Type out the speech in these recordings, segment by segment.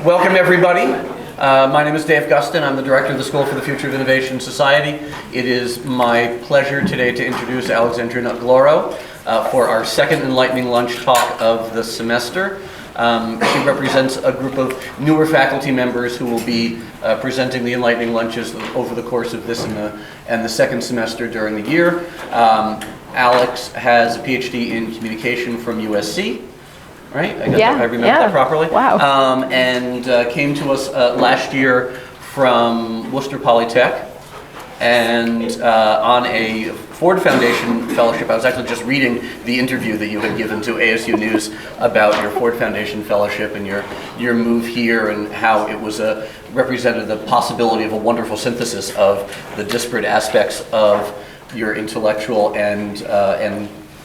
Welcome, everybody. My name is Dave Gustin. I'm the director of the School for the Future of Innovation Society. It is my pleasure today to introduce Alexandrina Agloro for our second Enlightening lunch talk of the semester. She represents a group of newer faculty members who will be presenting the Enlightening lunches over the course of this and the second semester during the year. Alex has a PhD in communication from USC. Right? I remember that properly. Wow. And came to us last year from Worcester Polytech and on a Ford Foundation fellowship. I was actually just reading the interview that you had given to ASU News about your Ford Foundation fellowship and your move here and how it was represented the possibility of a wonderful synthesis of the disparate aspects of your intellectual and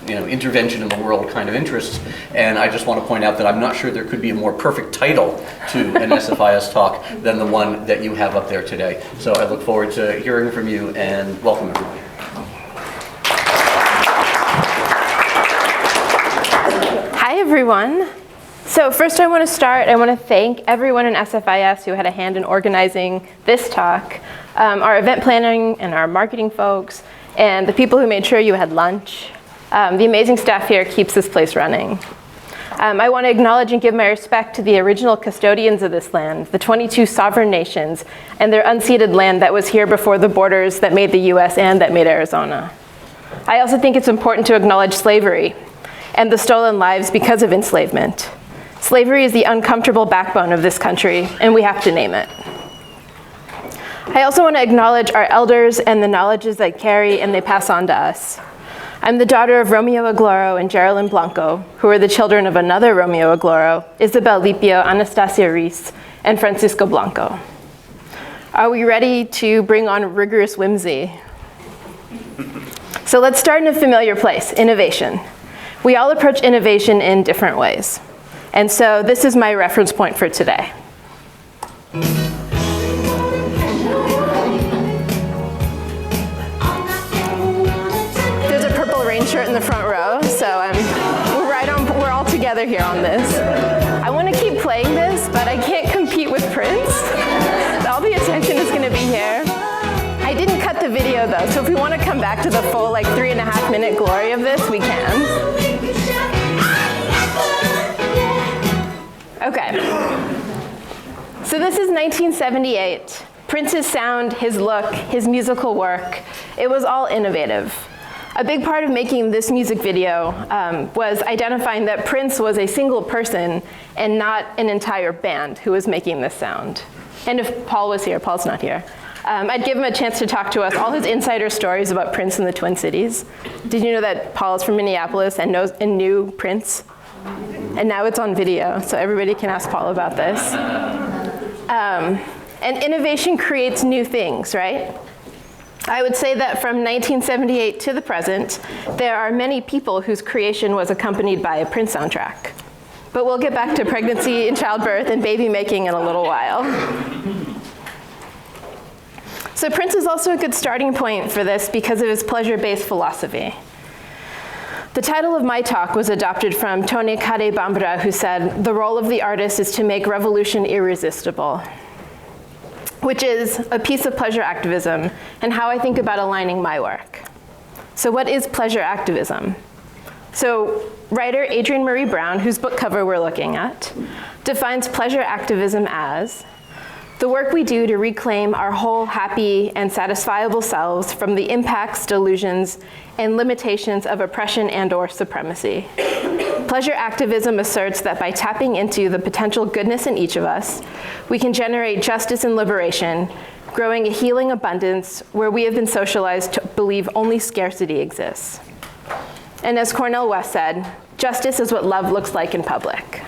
intervention in the world kind of interests. And I just want to point out that I'm not sure there could be a more perfect title to an SFIS talk than the one that you have up there today. So I look forward to hearing from you, and welcome everybody. Hi everyone. So first I want to thank everyone in SFIS who had a hand in organizing this talk, our event planning and our marketing folks, and the people who made sure you had lunch. The amazing staff here keeps this place running. I want to acknowledge and give my respect to the original custodians of this land, the 22 sovereign nations, and their unceded land that was here before the borders that made the US and that made Arizona. I also think it's important to acknowledge slavery and the stolen lives because of enslavement. Slavery is the uncomfortable backbone of this country, and we have to name it. I also want to acknowledge our elders and the knowledges they carry and they pass on to us. I'm the daughter of Romeo Agloro and Geraldine Blanco, who are the children of another Romeo Agloro, Isabel Lipio, Anastasia Reese, and Francisco Blanco. Are we ready to bring on rigorous whimsy? So let's start in a familiar place, innovation. We all approach innovation in different ways. And so this is my reference point for today. Shirt in the front row, so we're all together here on this. I want to keep playing this, but I can't compete with Prince. All the attention is going to be here. I didn't cut the video though, so if we want to come back to the full 3.5 minute glory of this, we can. Okay. So this is 1978. Prince's sound, his look, his musical work, it was all innovative. A big part of making this music video was identifying that Prince was a single person and not an entire band who was making this sound. And if Paul was here, Paul's not here, I'd give him a chance to talk to us, all his insider stories about Prince in the Twin Cities. Did you know that Paul is from Minneapolis and knew Prince? And now it's on video, so everybody can ask Paul about this. And innovation creates new things, right? I would say that from 1978 to the present, there are many people whose creation was accompanied by a Prince soundtrack. But we'll get back to pregnancy and childbirth and baby making in a little while. So Prince is also a good starting point for this because of his pleasure-based philosophy. The title of my talk was adopted from Tony Kade Bambara, who said, "The role of the artist is to make revolution irresistible," which is a piece of pleasure activism and how I think about aligning my work. So what is pleasure activism? So writer Adrienne Marie Brown, whose book cover we're looking at, defines pleasure activism as the work we do to reclaim our whole happy and satisfiable selves from the impacts, delusions, and limitations of oppression and/or supremacy. Pleasure activism asserts that by tapping into the potential goodness in each of us, we can generate justice and liberation, growing a healing abundance where we have been socialized to believe only scarcity exists. And as Cornel West said, justice is what love looks like in public.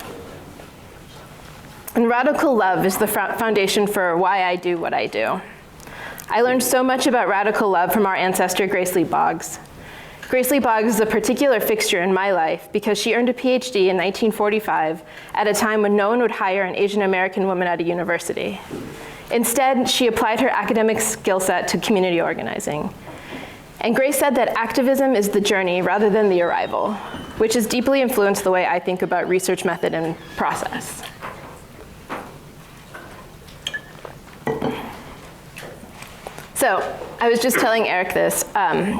And radical love is the foundation for why I do what I do. I learned so much about radical love from our ancestor, Grace Lee Boggs. Grace Lee Boggs is a particular fixture in my life because she earned a PhD in 1945 at a time when no one would hire an Asian American woman at a university. Instead, she applied her academic skill set to community organizing. And Grace said that activism is the journey rather than the arrival, which has deeply influenced the way I think about research method and process. So I was just telling Eric this.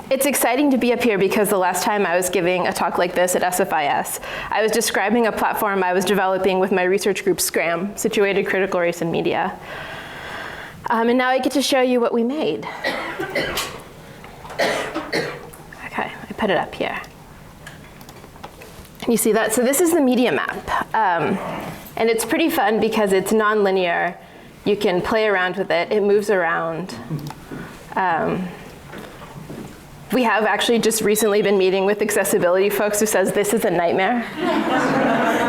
It's exciting to be up here because the last time I was giving a talk like this at SFIS, I was describing a platform I was developing with my research group SCRAM, Situated Critical Race and Media. And now I get to show you what we made. Okay, I put it up here. You see that? So this is the media map. And it's pretty fun because it's non-linear. You can play around with it. It moves around. We have actually just recently been meeting with accessibility folks who says this is a nightmare.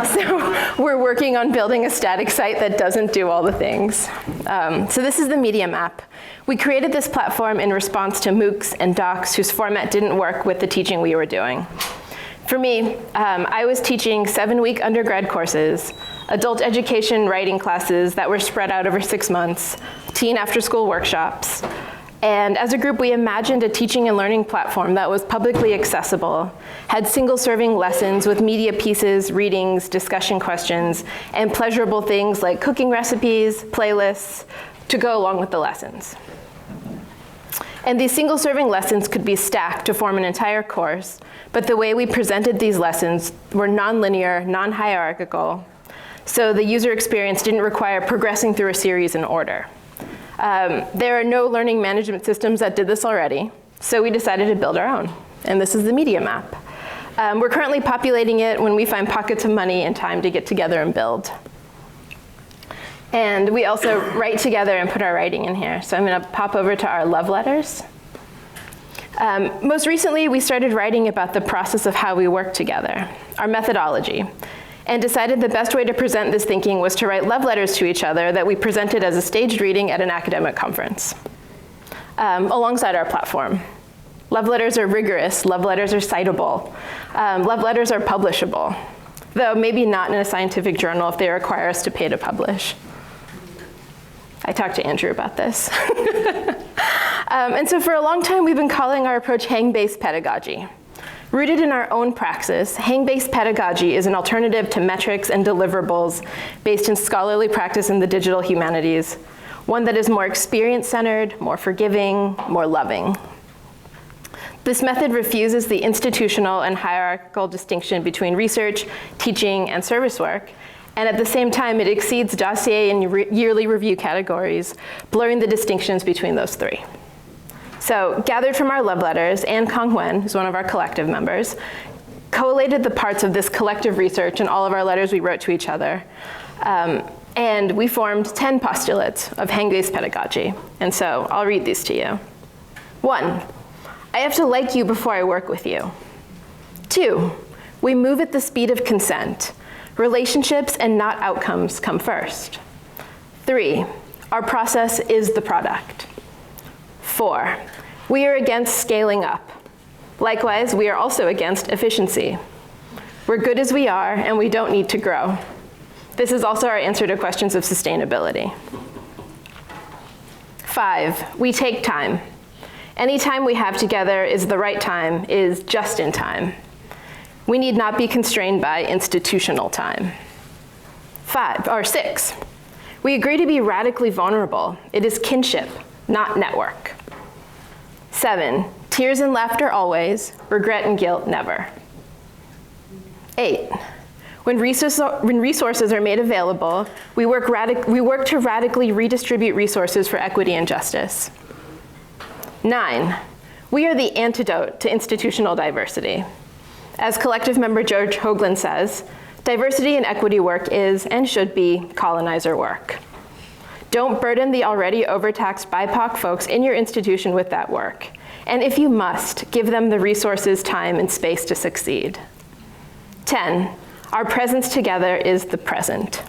So we're working on building a static site that doesn't do all the things. So this is the media map. We created this platform in response to MOOCs and docs whose format didn't work with the teaching we were doing. For me, I was teaching 7-week undergrad courses, adult education writing classes that were spread out over 6 months, teen after-school workshops. And as a group, we imagined a teaching and learning platform that was publicly accessible, had single-serving lessons with media pieces, readings, discussion questions, and pleasurable things like cooking recipes, playlists, to go along with the lessons. And these single-serving lessons could be stacked to form an entire course, but the way we presented these lessons were non-linear, non-hierarchical, so the user experience didn't require progressing through a series in order. There are no learning management systems that did this already, so we decided to build our own, and this is the media map. We're currently populating it when we find pockets of money and time to get together and build. And we also write together and put our writing in here. So I'm going to pop over to our love letters. Most recently, we started writing about the process of how we work together, our methodology, and decided the best way to present this thinking was to write love letters to each other that we presented as a staged reading at an academic conference, alongside our platform. Love letters are rigorous, love letters are citable, love letters are publishable, though maybe not in a scientific journal if they require us to pay to publish. I talked to Andrew about this. And so for a long time, we've been calling our approach hang-based pedagogy. Rooted in our own praxis, hang-based pedagogy is an alternative to metrics and deliverables based in scholarly practice in the digital humanities, one that is more experience-centered, more forgiving, more loving. This method refuses the institutional and hierarchical distinction between research, teaching, and service work, and at the same time, it exceeds dossier and yearly review categories, blurring the distinctions between those three. So, gathered from our love letters, Anne Kong-Wen, who's one of our collective members, collated the parts of this collective research in all of our letters we wrote to each other. And we formed 10 postulates of hang-based pedagogy. And so, I'll read these to you. 1, I have to like you before I work with you. 2, we move at the speed of consent. Relationships and not outcomes come first. 3, our process is the product. 4, we are against scaling up. Likewise, we are also against efficiency. We're good as we are, and we don't need to grow. This is also our answer to questions of sustainability. 5, we take time. Any time we have together is the right time, is just in time. We need not be constrained by institutional time. 6, we agree to be radically vulnerable. It is kinship, not network. 7, tears and laughter always, regret and guilt never. 8, when resources are made available, we work to radically redistribute resources for equity and justice. 9, we are the antidote to institutional diversity. As collective member George Hoagland says, diversity and equity work is and should be colonizer work. Don't burden the already overtaxed BIPOC folks in your institution with that work. And if you must, give them the resources, time, and space to succeed. 10, our presence together is the present.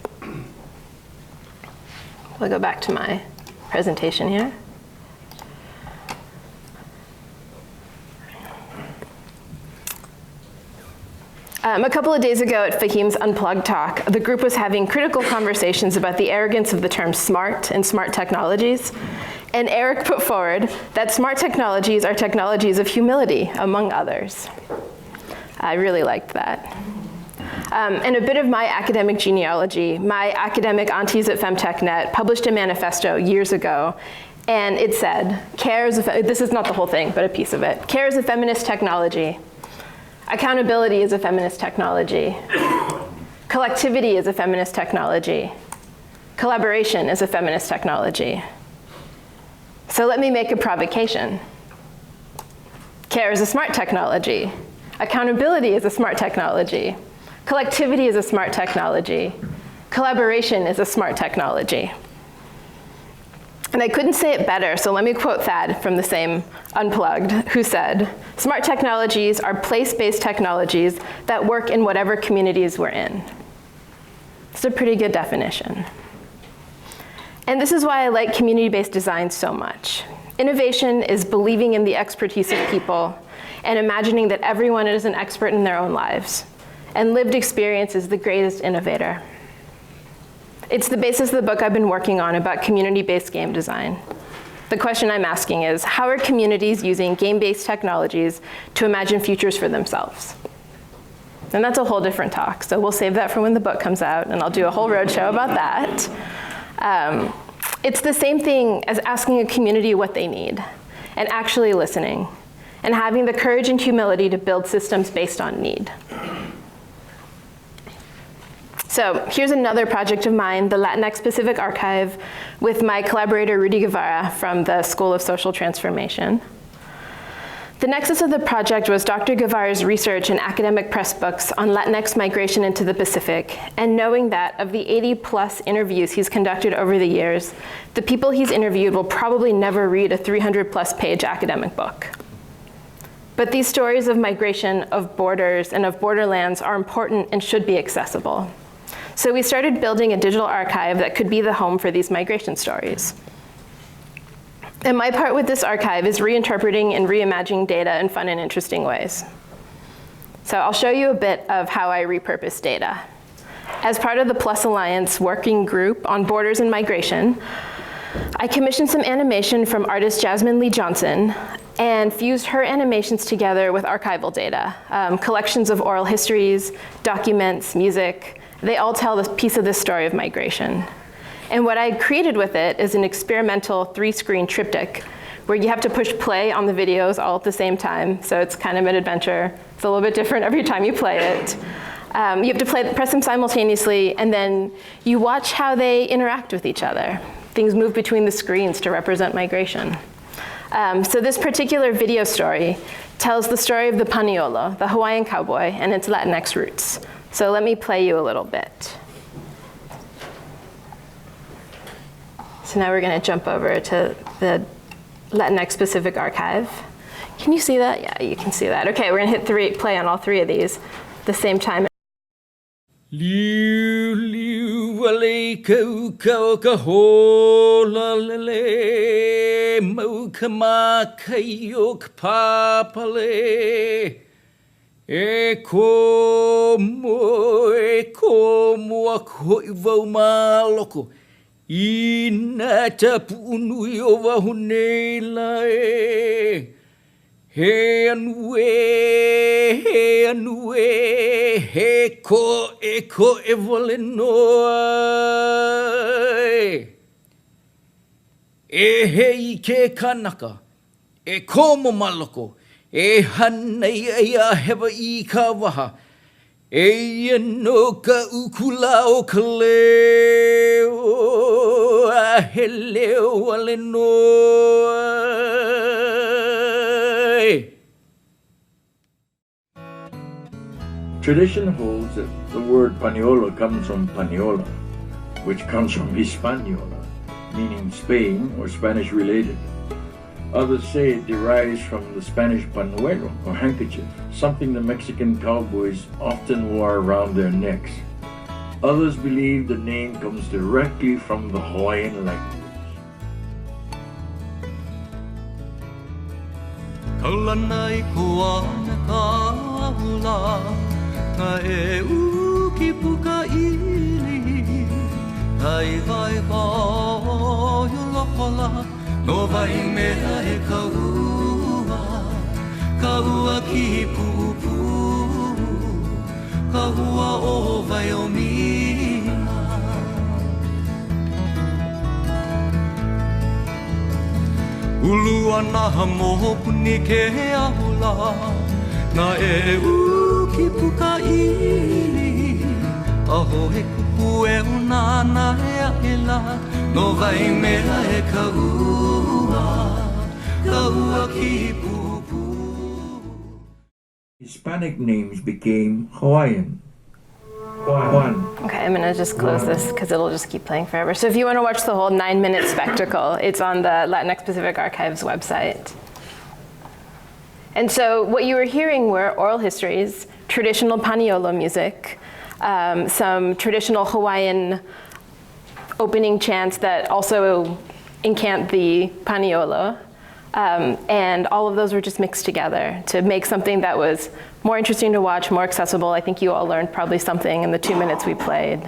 We'll go back to my presentation here. A couple of days ago at Fahim's Unplugged talk, the group was having critical conversations about the arrogance of the term smart and smart technologies. And Eric put forward that smart technologies are technologies of humility, among others. I really liked that. And a bit of my academic genealogy. My academic aunties at FemTechNet published a manifesto years ago, and it said, this is not the whole thing, but a piece of it. Care is a feminist technology. Accountability is a feminist technology. Collectivity is a feminist technology. Collaboration is a feminist technology. So let me make a provocation. Care is a smart technology. Accountability is a smart technology. Collectivity is a smart technology. Collaboration is a smart technology. And I couldn't say it better, so let me quote Thad from the same Unplugged, who said, "Smart technologies are place-based technologies that work in whatever communities we're in." It's a pretty good definition. And this is why I like community-based design so much. Innovation is believing in the expertise of people and imagining that everyone is an expert in their own lives. And lived experience is the greatest innovator. It's the basis of the book I've been working on about community-based game design. The question I'm asking is, how are communities using game-based technologies to imagine futures for themselves? And that's a whole different talk, so we'll save that for when the book comes out, and I'll do a whole roadshow about that. It's the same thing as asking a community what they need, and actually listening, and having the courage and humility to build systems based on need. So here's another project of mine, the Latinx Pacific Archive, with my collaborator Rudy Guevara from the School of Social Transformation. The nexus of the project was Dr. Guevara's research in academic press books on Latinx migration into the Pacific, and knowing that of the 80+ interviews he's conducted over the years, the people he's interviewed will probably never read a 300+ page academic book. But these stories of migration, of borders, and of borderlands are important and should be accessible. So we started building a digital archive that could be the home for these migration stories. And my part with this archive is reinterpreting and reimagining data in fun and interesting ways. So I'll show you a bit of how I repurpose data. As part of the Plus Alliance working group on borders and migration, I commissioned some animation from artist Jasmine Lee Johnson and fused her animations together with archival data, collections of oral histories, documents, music. They all tell a piece of this story of migration. And what I created with it is an experimental 3-screen triptych where you have to push play on the videos all at the same time. So it's kind of an adventure. It's a little bit different every time you play it. You have to press them simultaneously, and then you watch how they interact with each other. Things move between the screens to represent migration. So this particular video story tells the story of the Paniolo, the Hawaiian cowboy, and its Latinx roots. So let me play you a little bit. So now we're going to jump over to the Latinx Pacific Archive. Can you see that? Yeah, you can see that. Okay, we're going to hit play on all 3 of these at the same time. Liu liu wale kau kau ka hola lele mau kama kayo kapapale e ko mo ko ivau maloko ina tapu yo wa hunela he anue, he ko e vole noai. E he ke kanaka, e ko mo maloko, e hanei e a hewa I ka waha, e no ka ukula o ka leo, a he leo wale noai. Tradition holds that the word Paniolo comes from Paniola, which comes from Hispaniola, meaning Spain or Spanish related. Others say it derives from the Spanish panuelo or handkerchief, something the Mexican cowboys often wore around their necks. Others believe the name comes directly from the Hawaiian language. Kaulanai kuana kaula Ka e uki puka ili Kai vai pao yolokola No vai mea e kaua Kaua ki pupu ka hua o Wyomina. Ulu ana mo puni ke ahula, na e uki puka ili. Aho he kupu e una na e aila, no vai mea e ka ua ki pupu. Hispanic names became Hawaiian. Juan. Okay, I'm gonna just close this because it'll just keep playing forever. So if you want to watch the whole 9-minute spectacle, it's on the Latinx Pacific Archives website. And so what you were hearing were oral histories, traditional Paniolo music, some traditional Hawaiian opening chants that also incant the Paniolo. And all of those were just mixed together to make something that was more interesting to watch, more accessible. I think you all learned probably something in the 2 minutes we played.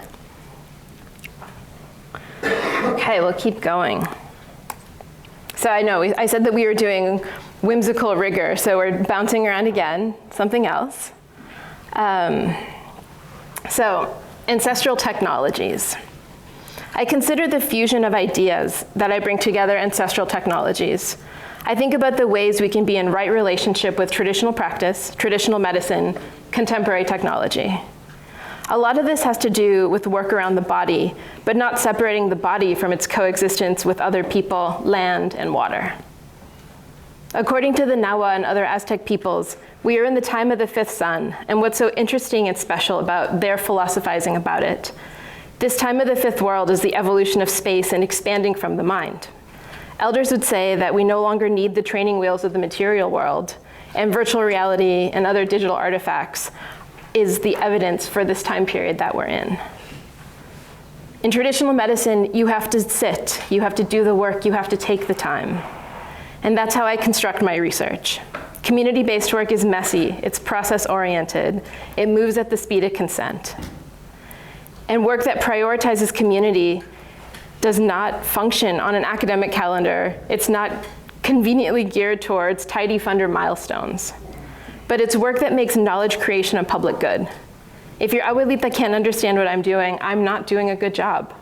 Okay, we'll keep going. So I know, I said that we were doing whimsical rigor, so we're bouncing around again, something else. So, ancestral technologies. I consider the fusion of ideas that I bring together ancestral technologies. I think about the ways we can be in right relationship with traditional practice, traditional medicine, contemporary technology. A lot of this has to do with work around the body, but not separating the body from its coexistence with other people, land, and water. According to the Nahua and other Aztec peoples, we are in the time of the fifth sun, and what's so interesting and special about their philosophizing about it, this time of the fifth world is the evolution of space and expanding from the mind. Elders would say that we no longer need the training wheels of the material world, and virtual reality and other digital artifacts is the evidence for this time period that we're in. In traditional medicine, you have to sit, you have to do the work, you have to take the time. And that's how I construct my research. Community-based work is messy, it's process-oriented, it moves at the speed of consent. And work that prioritizes community does not function on an academic calendar. It's not conveniently geared towards tidy funder milestones. But it's work that makes knowledge creation a public good. If your abuelita can't understand what I'm doing, I'm not doing a good job.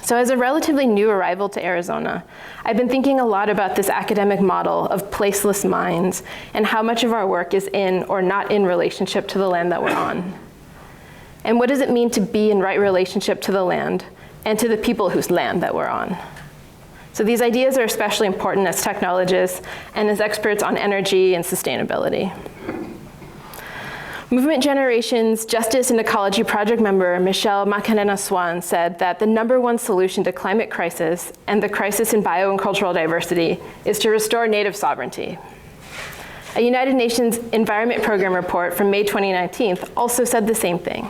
So as a relatively new arrival to Arizona, I've been thinking a lot about this academic model of placeless minds and how much of our work is in or not in relationship to the land that we're on. And what does it mean to be in right relationship to the land and to the people whose land that we're on? So these ideas are especially important as technologists and as experts on energy and sustainability. Movement Generation's Justice and Ecology Project member, Michelle Macarena-Swan, said that the #1 solution to climate crisis and the crisis in bio and cultural diversity is to restore native sovereignty. A United Nations Environment Program report from May 2019 also said the same thing.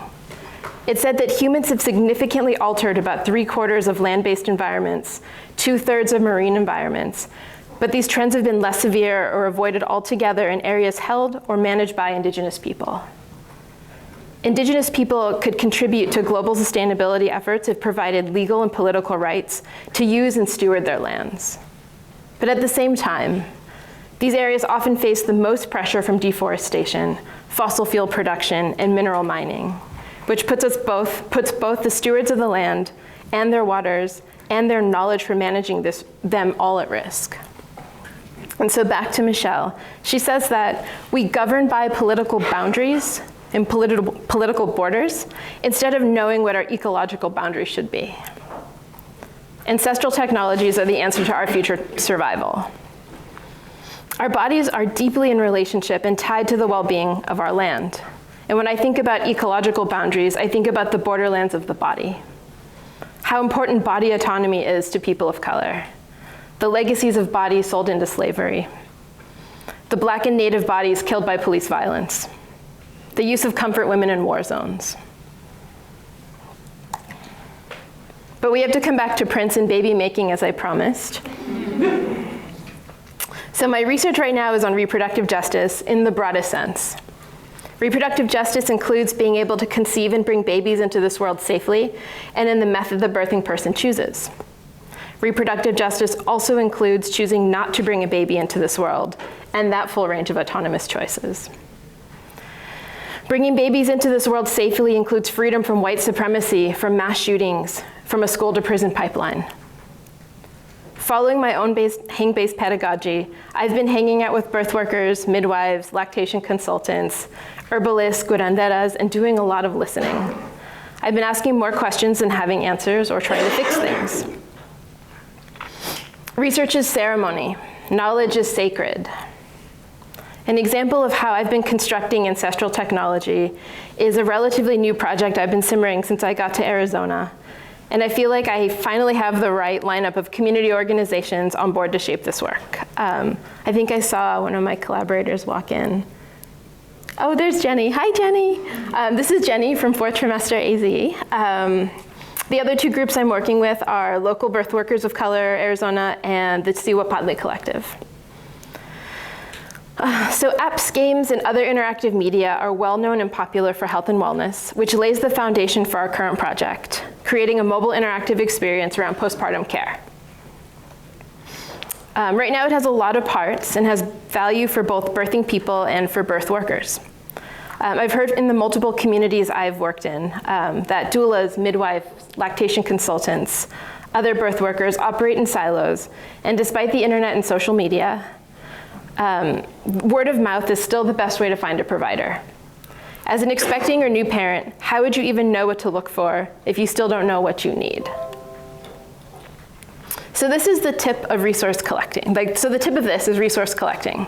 It said that humans have significantly altered about 3/4 of land-based environments, 2/3 of marine environments, but these trends have been less severe or avoided altogether in areas held or managed by Indigenous people. Indigenous people could contribute to global sustainability efforts if provided legal and political rights to use and steward their lands. But at the same time, these areas often face the most pressure from deforestation, fossil fuel production, and mineral mining, which puts both the stewards of the land and their waters and their knowledge for managing them all at risk. And so back to Michelle. She says that we govern by political boundaries and political borders instead of knowing what our ecological boundaries should be. Ancestral technologies are the answer to our future survival. Our bodies are deeply in relationship and tied to the well-being of our land. And when I think about ecological boundaries, I think about the borderlands of the body. How important body autonomy is to people of color. The legacies of bodies sold into slavery. The Black and Native bodies killed by police violence. The use of comfort women in war zones. But we have to come back to Prince and baby making as I promised. So my research right now is on reproductive justice in the broadest sense. Reproductive justice includes being able to conceive and bring babies into this world safely and in the method the birthing person chooses. Reproductive justice also includes choosing not to bring a baby into this world and that full range of autonomous choices. Bringing babies into this world safely includes freedom from white supremacy, from mass shootings, from a school-to-prison pipeline. Following my own hang-based pedagogy, I've been hanging out with birth workers, midwives, lactation consultants, herbalists, curanderas, and doing a lot of listening. I've been asking more questions than having answers or trying to fix things. Research is ceremony. Knowledge is sacred. An example of how I've been constructing ancestral technology is a relatively new project I've been simmering since I got to Arizona. And I feel like I finally have the right lineup of community organizations on board to shape this work. I think I saw one of my collaborators walk in. Oh, there's Jenny. Hi, Jenny. This is Jenny from 4th trimester AZE. The other two groups I'm working with are Local Birth Workers of Color Arizona and the Siwa Padle Collective. So apps, games, and other interactive media are well known and popular for health and wellness, which lays the foundation for our current project, creating a mobile interactive experience around postpartum care. Right now it has a lot of parts and has value for both birthing people and for birth workers. I've heard in the multiple communities I've worked in that doulas, midwives, lactation consultants, other birth workers operate in silos, and despite the internet and social media, word of mouth is still the best way to find a provider. As an expecting or new parent, how would you even know what to look for if you still don't know what you need? So this is the tip of resource collecting. So the tip of this is resource collecting.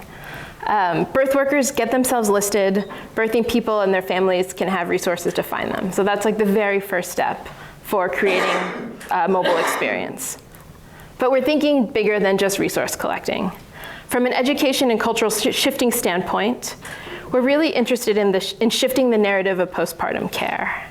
Birth workers get themselves listed, birthing people and their families can have resources to find them. So that's like the very first step for creating a mobile experience. But we're thinking bigger than just resource collecting. From an education and cultural shifting standpoint, we're really interested in shifting the narrative of postpartum care.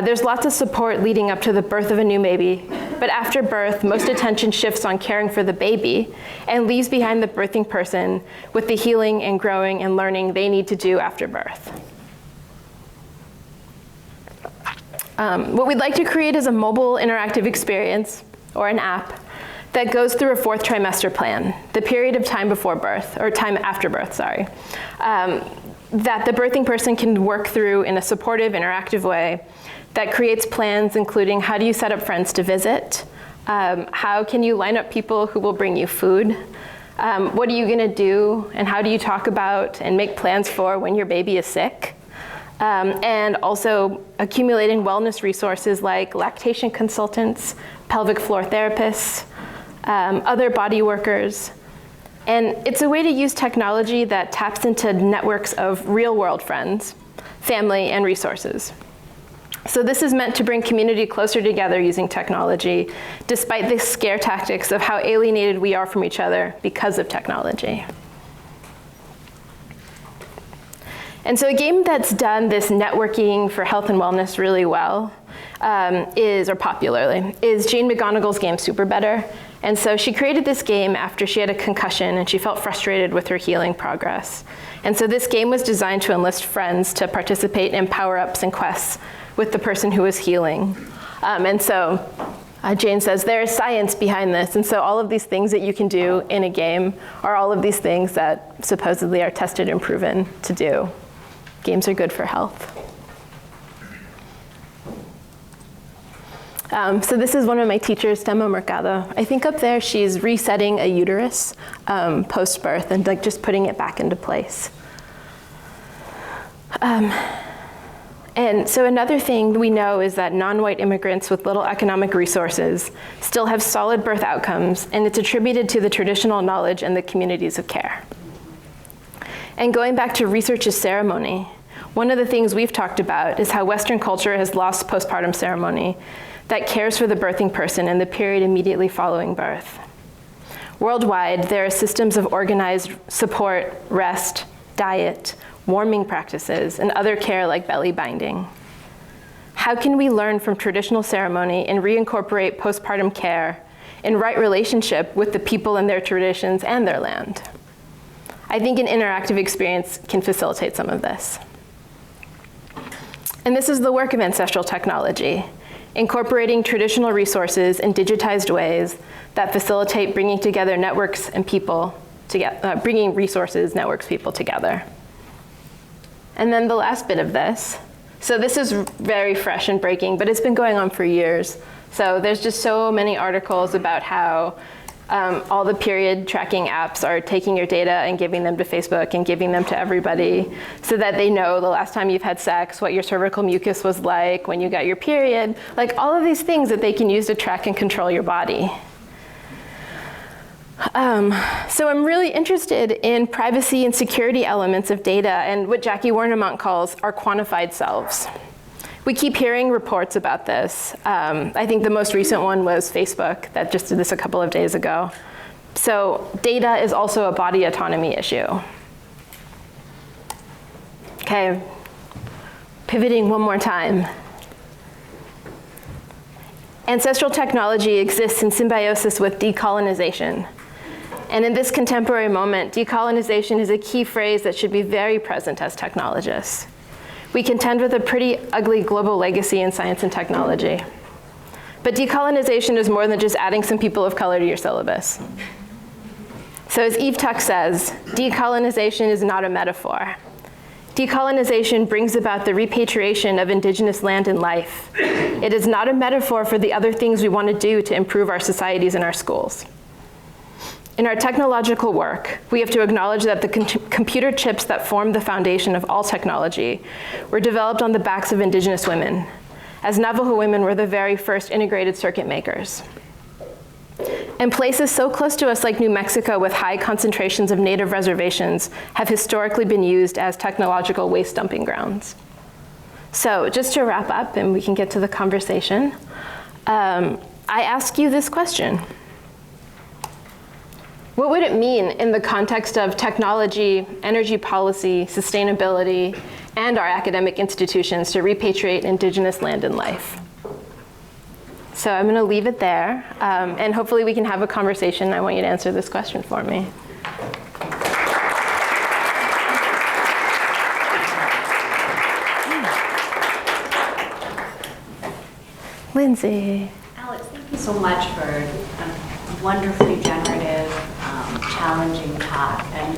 There's lots of support leading up to the birth of a new baby, but after birth, most attention shifts on caring for the baby and leaves behind the birthing person with the healing and growing and learning they need to do after birth. What we'd like to create is a mobile interactive experience, or an app, that goes through a 4th trimester plan, the period of time before birth, or time after birth, sorry, that the birthing person can work through in a supportive, interactive way that creates plans including how do you set up friends to visit, how can you line up people who will bring you food, what are you gonna do, and how do you talk about and make plans for when your baby is sick, and also accumulating wellness resources like lactation consultants, pelvic floor therapists, other body workers. And it's a way to use technology that taps into networks of real-world friends, family, and resources. So this is meant to bring community closer together using technology, despite the scare tactics of how alienated we are from each other because of technology. And so a game that's done this networking for health and wellness really well popularly, is Jane McGonigal's game Super Better. And so she created this game after she had a concussion and she felt frustrated with her healing progress. And so this game was designed to enlist friends to participate in power-ups and quests with the person who was healing. And so Jane says there is science behind this. And so all of these things that you can do in a game are all of these things that supposedly are tested and proven to do. Games are good for health. So this is one of my teachers, Tema Mercado. I think up there she's resetting a uterus post-birth and like just putting it back into place. And so another thing we know is that non-white immigrants with little economic resources still have solid birth outcomes, and it's attributed to the traditional knowledge and the communities of care. And going back to research as ceremony, one of the things we've talked about is how Western culture has lost postpartum ceremony that cares for the birthing person in the period immediately following birth. Worldwide, there are systems of organized support, rest, diet, warming practices, and other care like belly binding. How can we learn from traditional ceremony and reincorporate postpartum care in right relationship with the people and their traditions and their land? I think an interactive experience can facilitate some of this. And this is the work of Ancestral Technology, incorporating traditional resources in digitized ways that facilitate bringing together networks and people together, bringing resources, networks, people together. And then the last bit of this. So this is very fresh and breaking, but it's been going on for years. So there's just so many articles about how all the period tracking apps are taking your data and giving them to Facebook and giving them to everybody so that they know the last time you've had sex, what your cervical mucus was like, when you got your period, like all of these things that they can use to track and control your body. So I'm really interested in privacy and security elements of data and what Jackie Warnemont calls our quantified selves. We keep hearing reports about this. I think the most recent one was Facebook that just did this a couple of days ago. So data is also a body autonomy issue. Okay, pivoting one more time. Ancestral technology exists in symbiosis with decolonization. And in this contemporary moment, decolonization is a key phrase that should be very present as technologists. We contend with a pretty ugly global legacy in science and technology. But decolonization is more than just adding some people of color to your syllabus. So as Eve Tuck says, decolonization is not a metaphor. Decolonization brings about the repatriation of indigenous land and life. It is not a metaphor for the other things we want to do to improve our societies and our schools. In our technological work, we have to acknowledge that the computer chips that form the foundation of all technology were developed on the backs of indigenous women, as Navajo women were the very first integrated circuit makers. And places so close to us like New Mexico with high concentrations of native reservations have historically been used as technological waste dumping grounds. So just to wrap up and we can get to the conversation, I ask you this question. What would it mean in the context of technology, energy policy, sustainability, and our academic institutions to repatriate indigenous land and life? So I'm going to leave it there, and hopefully we can have a conversation. I want you to answer this question for me. Lindsay. Alex, thank you so much for a wonderfully generative, challenging talk. And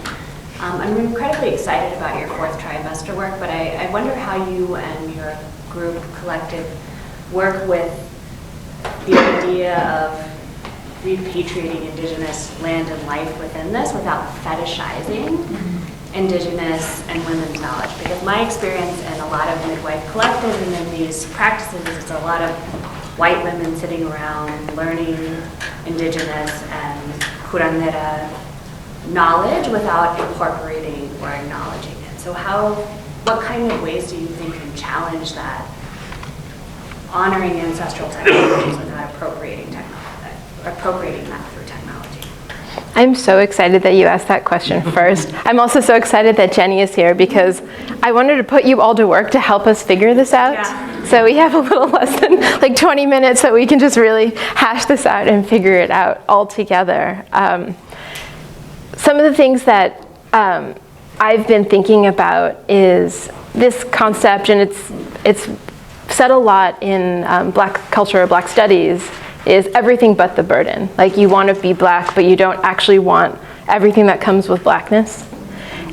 I'm incredibly excited about your fourth trimester work, but I wonder how you and your group, collective, work with the idea of repatriating indigenous land and life within this without fetishizing indigenous and women's knowledge. Because my experience in a lot of midwife collectives and in these practices is a lot of white women sitting around learning indigenous and curandera knowledge without incorporating or acknowledging it. So what kind of ways do you think can challenge that, honoring ancestral technologies without appropriating that through technology? I'm so excited that you asked that question first. I'm also so excited that Jenny is here because I wanted to put you all to work to help us figure this out. Yeah. So we have a little less than like 20 minutes that we can just really hash this out and figure it out all together. Some of the things that I've been thinking about is this concept, and it's said a lot in Black culture, Black studies, is everything but the burden. Like you want to be Black, but you don't actually want everything that comes with Blackness.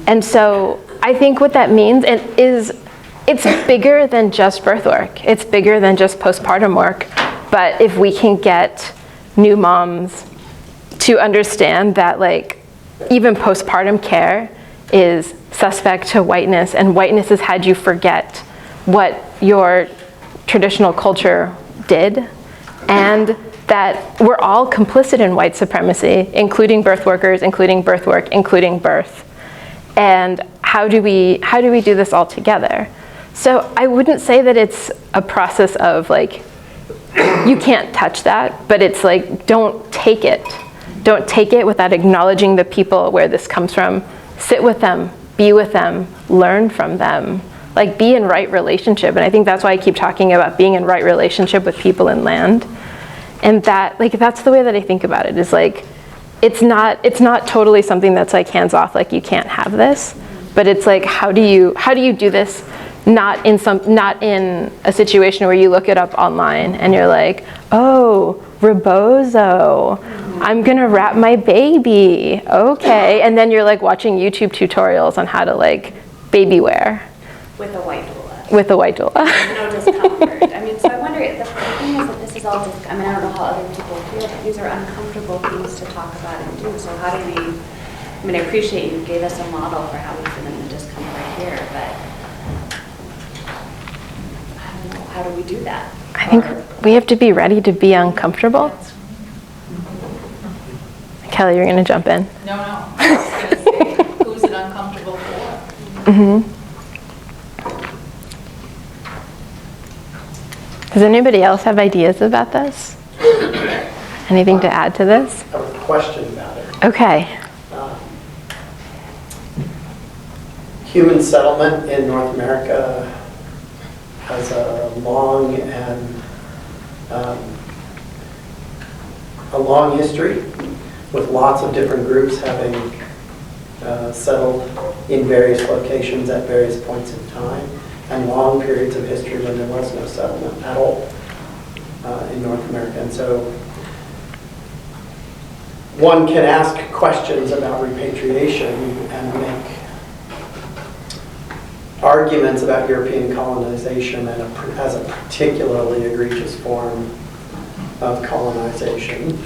And so I think what that means is it's bigger than just birth work. It's bigger than just postpartum work. But if we can get new moms to understand that like even postpartum care is suspect to whiteness, and whiteness has had you forget what your traditional culture did, and that we're all complicit in white supremacy, including birth workers, including birth work, including birth. And how do we do this all together? So I wouldn't say that it's a process of like, you can't touch that, but it's like, don't take it. Don't take it without acknowledging the people where this comes from. Sit with them, be with them, learn from them. Like be in right relationship. And I think that's why I keep talking about being in right relationship with people and land. And that, like, that's the way that I think about it, is like, it's not totally something that's like hands off, like you can't have this, but it's like, how do you do this not in a situation where you look it up online and you're like, oh, rebozo, I'm gonna wrap my baby, okay. And then you're like watching YouTube tutorials on how to like baby wear. With a white doula. With a white doula. No discomfort. I mean, so I wonder, the thing is that this is all just, I mean, I don't know how other people feel, but these are uncomfortable things to talk about and do. So how do we, I mean, I appreciate you gave us a model for how we fit in the discomfort here, but I don't know, how do we do that? I think we have to be ready to be uncomfortable. Kelly, you're going to jump in. No. I was going to say, who's it uncomfortable for? Mm-hmm. Does anybody else have ideas about this? Anything to add to this? I have a question about it. Okay. Human settlement in North America has a long history, with lots of different groups having settled in various locations at various points in time, and long periods of history when there was no settlement at all in North America. And so one can ask questions about repatriation and make arguments about European colonization as a particularly egregious form of colonization.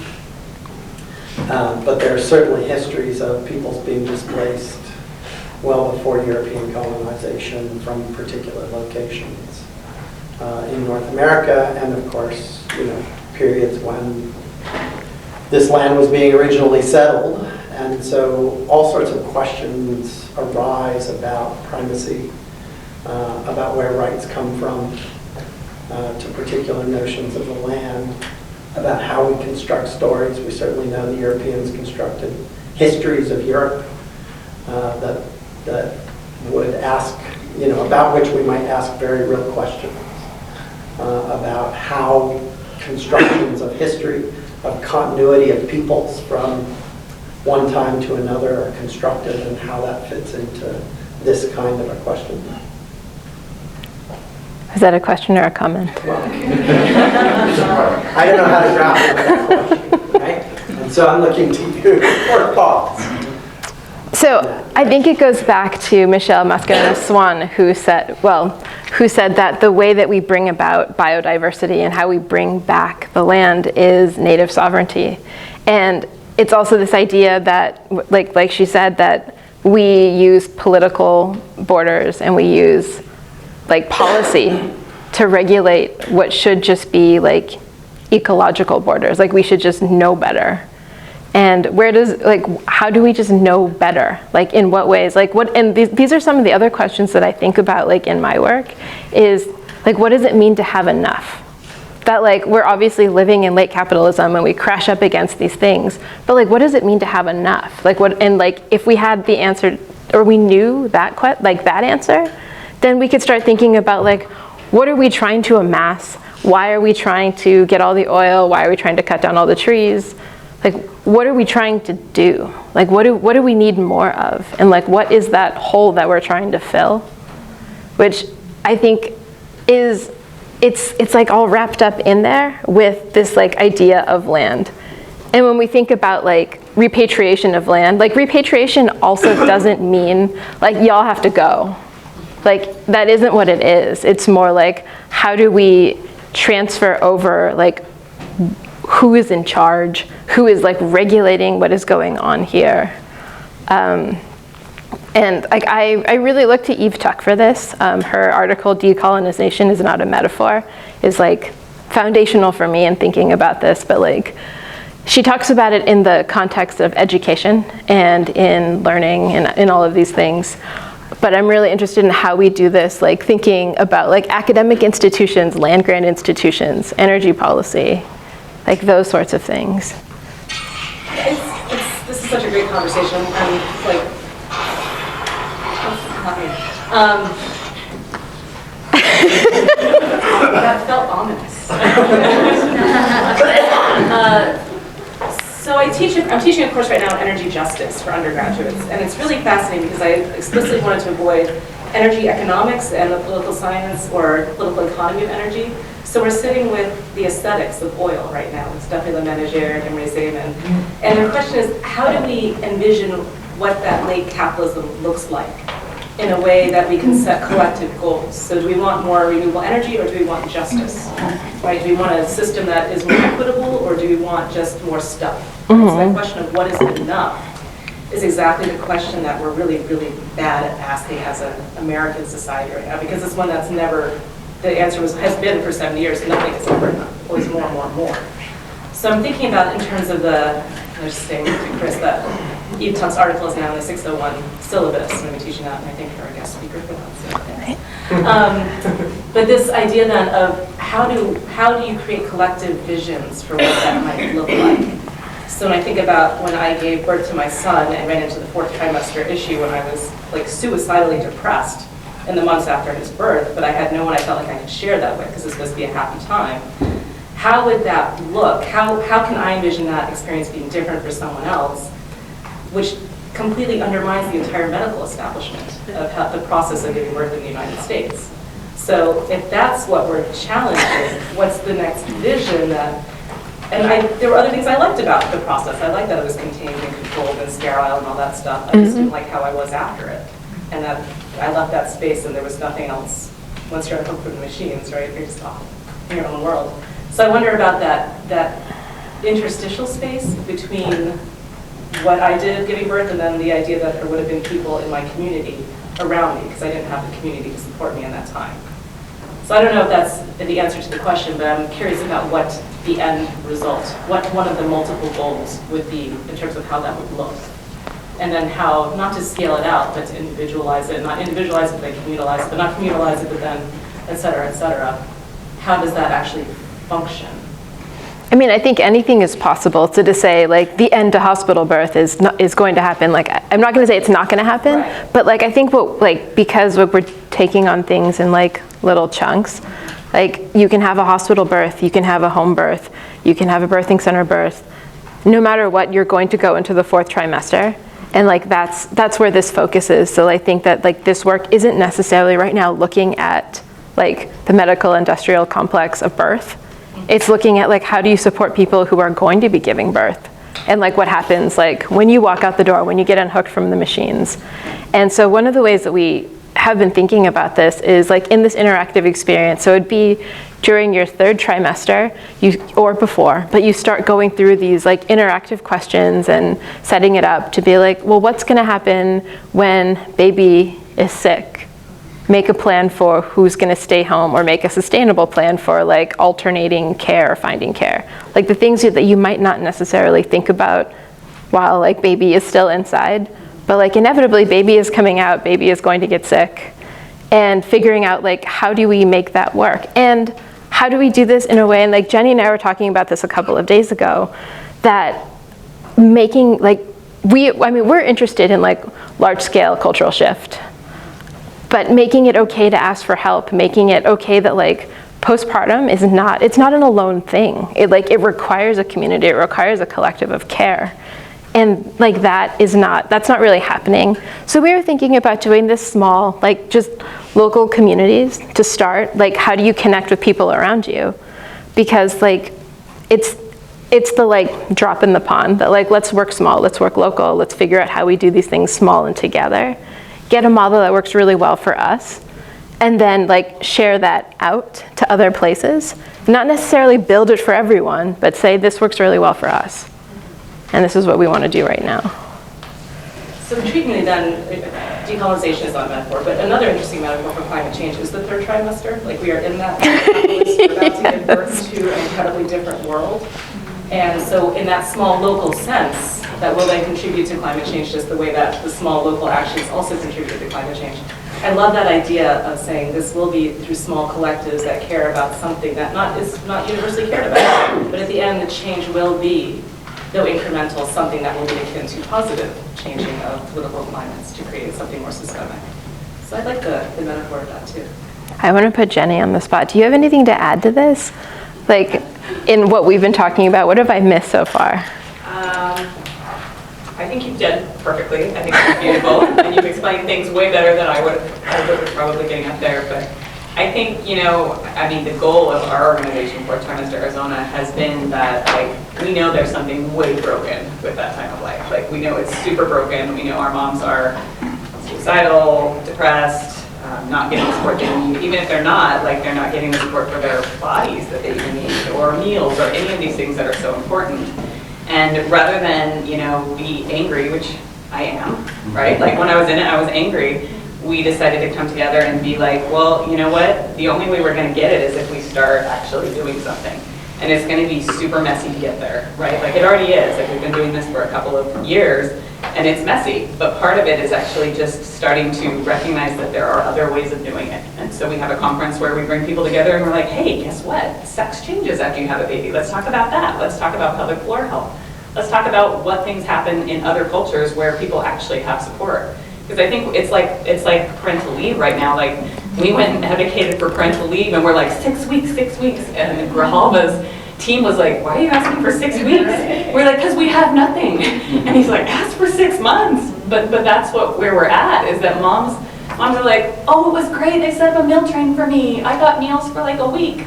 But there are certainly histories of peoples being displaced well before European colonization from particular locations in North America, and of course, periods when this land was being originally settled. And so all sorts of questions arise about primacy, about where rights come from, to particular notions of the land, about how we construct stories. We certainly know the Europeans constructed histories of Europe that would ask, about which we might ask very real questions about how constructions of history, of continuity of peoples from one time to another are constructed, and how that fits into this kind of a question. Is that a question or a comment? Well, I don't know how to grapple with that question, right? And so I'm looking to you for thoughts. So I think it goes back to Michelle Mascarenhas-Swan, who said that the way that we bring about biodiversity and how we bring back the land is native sovereignty. And it's also this idea that, like she said, that we use political borders and we use policy to regulate what should just be ecological borders. We should just know better. And how do we just know better? In what ways? And these are some of the other questions that I think about in my work is what does it mean to have enough? That we're obviously living in late capitalism and we crash up against these things, but what does it mean to have enough? If we had the answer, or we knew that that answer, then we could start thinking about what are we trying to amass? Why are we trying to get all the oil? Why are we trying to cut down all the trees? What are we trying to do? What do we need more of? And what is that hole that we're trying to fill? Which I think is, it's all wrapped up in there with this idea of land. And when we think about repatriation of land, repatriation also doesn't mean y'all have to go. That isn't what it is. It's more how do we transfer over who is in charge, who is regulating what is going on here. And I really look to Eve Tuck for this. Her article, Decolonization is Not a Metaphor, is foundational for me in thinking about this. But she talks about it in the context of education and in learning and in all of these things. But I'm really interested in how we do this, thinking about academic institutions, land grant institutions, energy policy, those sorts of things. This is such a great conversation. That felt ominous. So I'm teaching a course right now on energy justice for undergraduates, and it's really fascinating because I explicitly wanted to avoid energy economics and the political science or political economy of energy. So we're sitting with the aesthetics of oil right now. It's definitely the Menagere and Ray Zaman. And the question is, how do we envision what that late capitalism looks like? in a way that we can set collective goals. So do we want more renewable energy or do we want justice? Right? Do we want a system that is more equitable or do we want just more stuff? Right? So the question of what is enough is exactly the question that we're really, really bad at asking as an American society right now, because it's one that's never, the answer has been for 70 years, nothing is ever enough, always more and more and more. So I'm thinking about in terms of the, I was just saying to Chris that Eve Tuck's article is now in the 601 syllabus. I'm going to be teaching that, and I think you're a guest speaker for that. So but this idea then of how do you create collective visions for what that might look like? So when I think about when I gave birth to my son and ran into the 4th trimester issue when I was like suicidally depressed in the months after his birth, but I had no one I felt like I could share that with because it was supposed to be a happy time. How would that look? How can I envision that experience being different for someone else, which completely undermines the entire medical establishment of how, the process of giving birth in the United States? So if that's what we're challenging, what's the next vision that, and there were other things I liked about the process. I liked that it was contained and controlled and sterile and all that stuff. I just didn't like how I was after it. And that I left that space and there was nothing else. Once you're unhooked from the machines, right, you're just off in your own world. So I wonder about that interstitial space between what I did giving birth and then the idea that there would have been people in my community around me because I didn't have the community to support me in that time. So I don't know if that's the answer to the question, but I'm curious about what the end result, what one of the multiple goals would be in terms of how that would look. And then how, not to scale it out, but to individualize it, not individualize it, but communalize it, but not communalize it, but then et cetera, et cetera. How does that actually function? I mean, I think anything is possible. So to say, like, the end to hospital birth is going to happen. Like, I'm not going to say it's not going to happen, right. But like, I think because we're taking on things in like little chunks, like you can have a hospital birth, you can have a home birth, you can have a birthing center birth. No matter what, you're going to go into the 4th trimester. And like, that's where this focus is. So I think that like this work isn't necessarily right now looking at like the medical industrial complex of birth. It's looking at like, how do you support people who are going to be giving birth? And like what happens like when you walk out the door, when you get unhooked from the machines. And so one of the ways that we have been thinking about this is like in this interactive experience. So it'd be during your 3rd trimester or before, but you start going through these like interactive questions and setting it up to be like, well, what's gonna happen when baby is sick? Make a plan for who's gonna stay home, or make a sustainable plan for like alternating care or finding care. Like the things that you might not necessarily think about while like baby is still inside, but like inevitably baby is coming out, baby is going to get sick, and figuring out like, how do we make that work? And how do we do this in a way, and like Jenny and I were talking about this a couple of days ago, that making like, we're interested in like large scale cultural shift, but making it okay to ask for help, making it okay that like postpartum is it's not an alone thing. It requires a community, it requires a collective of care. And like that's not really happening. So we were thinking about doing this small, like just local communities to start. Like, how do you connect with people around you? Because like, it's the like drop in the pond that like, let's work small, let's work local, let's figure out how we do these things small and together. Get a model that works really well for us, and then like share that out to other places. Not necessarily build it for everyone, but say this works really well for us. And this is what we want to do right now. So intriguingly then, decolonization is not a metaphor, but another interesting metaphor for climate change is the 3rd trimester. Like we are in that we're about to give birth to an incredibly different world. And so in that small local sense, that will then contribute to climate change just the way that the small local actions also contribute to climate change. I love that idea of saying this will be through small collectives that care about something that is not universally cared about, but at the end the change will be, though incremental, something that will be akin to positive changing of political climates to create something more systemic. So I like the metaphor of that too. I want to put Jenny on the spot. Do you have anything to add to this? Like, in what we've been talking about, what have I missed so far? I think you've done perfectly. I think it's beautiful, and you've explained things way better than I would have probably getting up there. But I think, the goal of our organization, 4th Trimester Arizona, has been that, like, we know there's something way broken with that time of life. Like, we know it's super broken. We know our moms are suicidal, depressed, not getting the support they need, even if they're not, like they're not getting the support for their bodies that they even need, or meals, or any of these things that are so important. And rather than, you know, be angry, which I am, right? Like when I was in it, I was angry. We decided to come together and be like, well, you know what? The only way we're going to get it is if we start actually doing something. And it's going to be super messy to get there, right? Like it already is. Like we've been doing this for a couple of years, and it's messy. But part of it is actually just starting to recognize that there are other ways of doing it. And so we have a conference where we bring people together and we're like, hey, guess what? Sex changes after you have a baby. Let's talk about that. Let's talk about pelvic floor health. Let's talk about what things happen in other cultures where people actually have support. Because I think it's like parental leave right now. Like we went and advocated for parental leave, and we're like 6 weeks, 6 weeks. And Grijalva's team was like, "Why are you asking for 6 weeks?" We're like, "Because we have nothing." And he's like, "Ask for 6 months." But that's where we're at. Is that moms are like, "Oh, it was great. They set up a meal train for me. I got meals for like a week."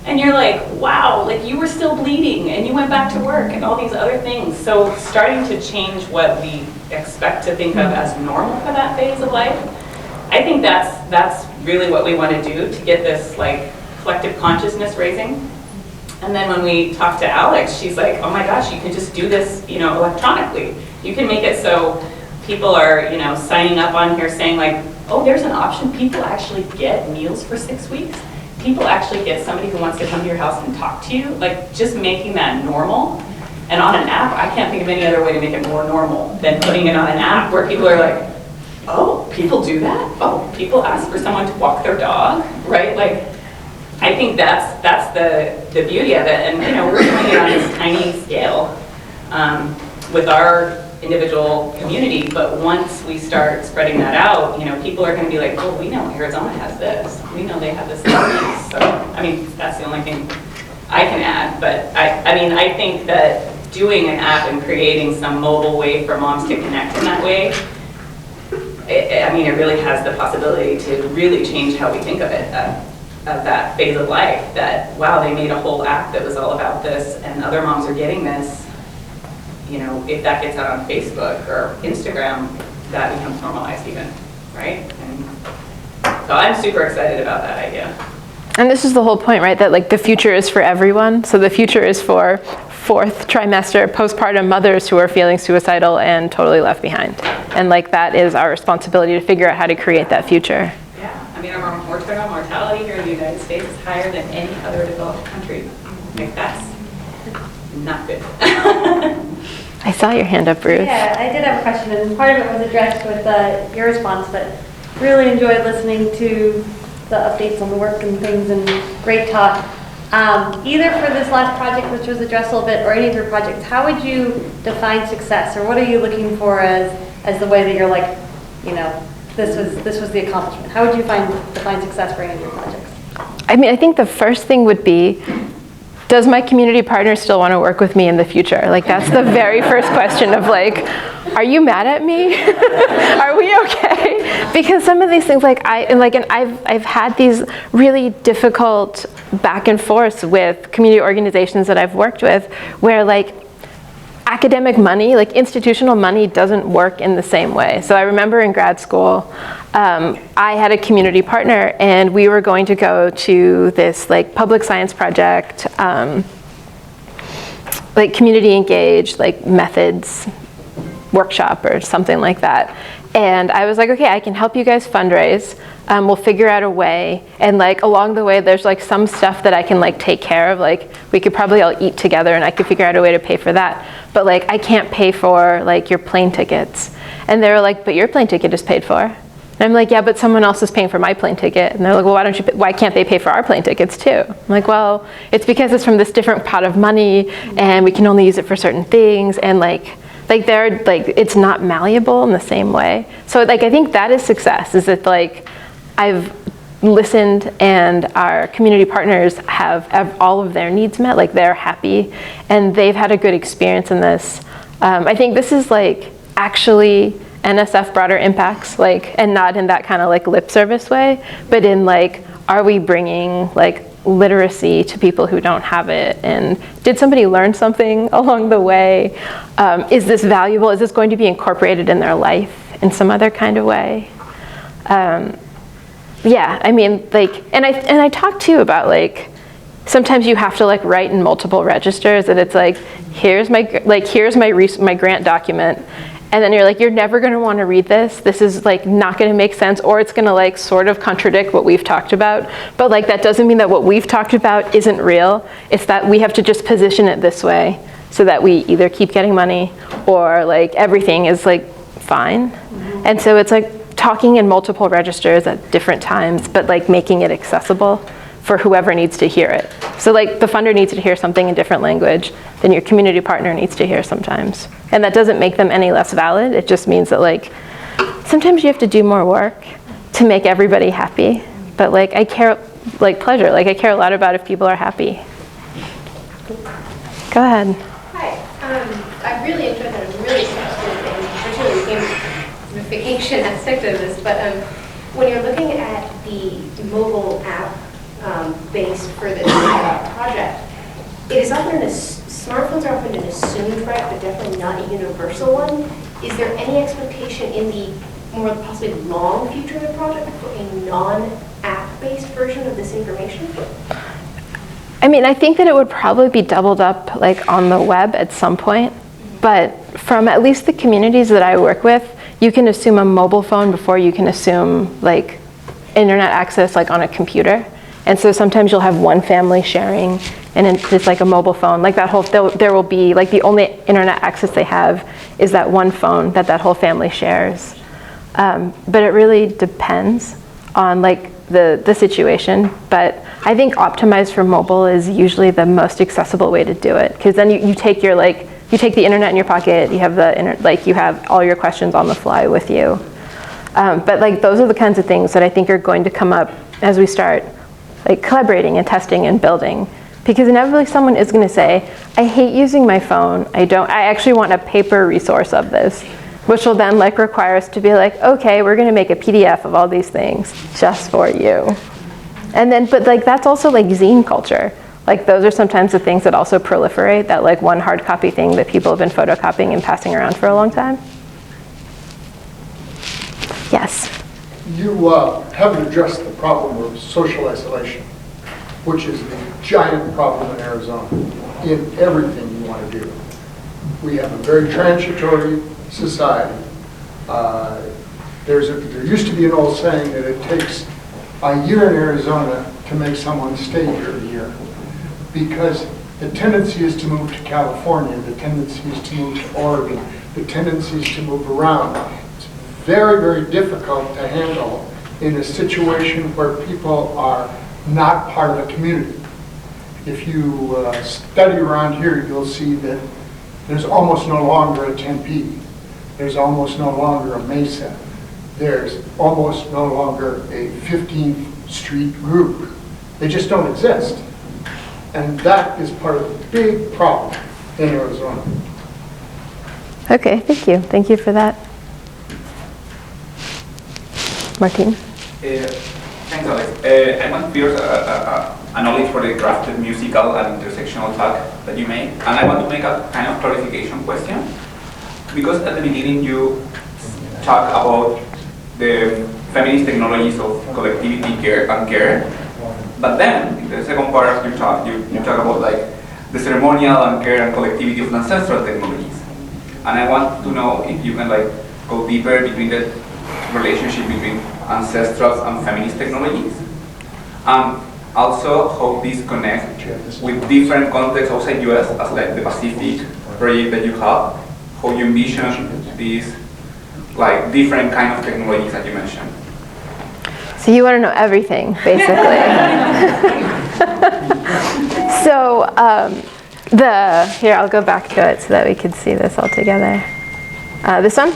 And you're like, wow, like you were still bleeding and you went back to work and all these other things. So starting to change what we expect to think of as normal for that phase of life, I think that's really what we want to do to get this like collective consciousness raising. And then when we talked to Alex, she's like, oh my gosh, you can just do this, you know, electronically. You can make it so people are, you know, signing up on here saying like, oh, there's an option. People actually get meals for 6 weeks. People actually get somebody who wants to come to your house and talk to you, like just making that normal. And on an app, I can't think of any other way to make it more normal than putting it on an app where people are like, oh, people do that? Oh, people ask for someone to walk their dog, right? Like, I think that's the beauty of it. And you know, we're doing it on this tiny scale with our individual community, but once we start spreading that out, you know, people are going to be like, oh, we know Arizona has this. We know they have this. So, I mean, that's the only thing I can add. But I mean, I think that doing an app and creating some mobile way for moms to connect in that way, I mean, it really has the possibility to really change how we think of it, of that phase of life, that, wow, they made a whole app that was all about this, and other moms are getting this. You know, if that gets out on Facebook or Instagram, that becomes normalized even, right? And so I'm super excited about that idea. And this is the whole point, right? That like the future is for everyone. So the future is for fourth trimester postpartum mothers who are feeling suicidal and totally left behind. And like that is our responsibility to figure out how to create that future. Yeah, I mean, our maternal mortality here in the United States is higher than any other developed country. Like that's not good. I saw your hand up, Ruth. Yeah, I did have a question, and part of it was addressed with your response, but really enjoyed listening to the updates on the work and things, and great talk. Either for this last project, which was addressed a little bit, or any of your projects, how would you define success, or what are you looking for as the way that you're like, you know, this was the accomplishment? How would you define success for any of your projects? I mean, I think the first thing would be, does my community partner still want to work with me in the future? Like that's the very first question of like, are you mad at me? Are we okay? Because some of these things, I've had these really difficult back and forths with community organizations that I've worked with, where like academic money, like institutional money, doesn't work in the same way. So I remember in grad school, I had a community partner, and we were going to go to this like public science project, like community engaged, like methods workshop or something like that. And I was like, okay, I can help you guys fundraise. We'll figure out a way. And like along the way, there's like some stuff that I can like take care of. Like we could probably all eat together, and I could figure out a way to pay for that. But like I can't pay for like your plane tickets. And they were like, but your plane ticket is paid for. And I'm like, yeah, but someone else is paying for my plane ticket. And they're like, well, why can't they pay for our plane tickets too? I'm like, well, it's because it's from this different pot of money, and we can only use it for certain things. And they're like, it's not malleable in the same way. So like, I think that is success, is that like, I've listened and our community partners have all of their needs met, like they're happy and they've had a good experience in this. I think this is like actually NSF broader impacts, like, and not in that kind of like lip service way, but in like, are we bringing like literacy to people who don't have it? And did somebody learn something along the way? Is this valuable? Is this going to be incorporated in their life in some other kind of way? Yeah, I mean, like, and I talked too about like, sometimes you have to like write in multiple registers, and it's like, here's my grant document, and then you're like, you're never going to want to read this. This is like not going to make sense, or it's going to like sort of contradict what we've talked about. But like that doesn't mean that what we've talked about isn't real. It's that we have to just position it this way so that we either keep getting money or like everything is like fine. And so it's like talking in multiple registers at different times, but like making it accessible for whoever needs to hear it. So like the funder needs to hear something in different language than your community partner needs to hear sometimes. And that doesn't make them any less valid. It just means that like, sometimes you have to do more work to make everybody happy. But like I care, like pleasure, like I care a lot about if people are happy. Go ahead. Hi, I really enjoyed that. I'm really interested in particularly the gamification aspect of this, but when you're looking at the mobile app based for this project, it is often smartphones are often an assumed right, but definitely not a universal one. Is there any expectation in the more possibly long future of the project for a non-app based version of this information? I mean, I think that it would probably be doubled up like on the web at some point, but from at least the communities that I work with, you can assume a mobile phone before you can assume like internet access like on a computer. And so sometimes you'll have one family sharing and it's like a mobile phone. Like that whole, there will be like the only internet access they have is that one phone that whole family shares. But it really depends on like the situation. But I think optimized for mobile is usually the most accessible way to do it. Because then you take your you take the internet in your pocket, you have you have all your questions on the fly with you. But like those are the kinds of things that I think are going to come up as we start like collaborating and testing and building. Because inevitably someone is going to say, I hate using my phone. I actually want a paper resource of this, which will then like require us to be like, okay, we're going to make a PDF of all these things just for you. And then, but like that's also like zine culture. Like those are sometimes the things that also proliferate, that like one hard copy thing that people have been photocopying and passing around for a long time. Yes. You haven't addressed the problem of social isolation, which is the giant problem in Arizona in everything you want to do. We have a very transitory society. There used to be an old saying that it takes a year in Arizona to make someone stay here a year, because the tendency is to move to California, the tendency is to move to Oregon, the tendency is to move around. It's very, very difficult to handle in a situation where people are not part of a community. If you study around here, you'll see that there's almost no longer a Tempe. There's almost no longer a Mesa. There's almost no longer a 15th Street group. They just don't exist. And that is part of the big problem in Arizona. Okay, thank you. Thank you for that. Martin? Thanks, Alex. I want to first acknowledge for the crafted musical and intersectional talk that you made. And I want to make a kind of clarification question. Because at the beginning you talk about the feminist technologies of collectivity, care, and care. But then, in the second part you talk about like the ceremonial and care and collectivity of ancestral technologies. And I want to know if you can like go deeper between the relationship between ancestrals and feminist technologies. Also, how these connect with different contexts outside US, as like the Pacific project that you have, how you envision these like different kind of technologies that you mentioned. So you want to know everything, basically. So here, I'll go back to it so that we can see this all together. This one?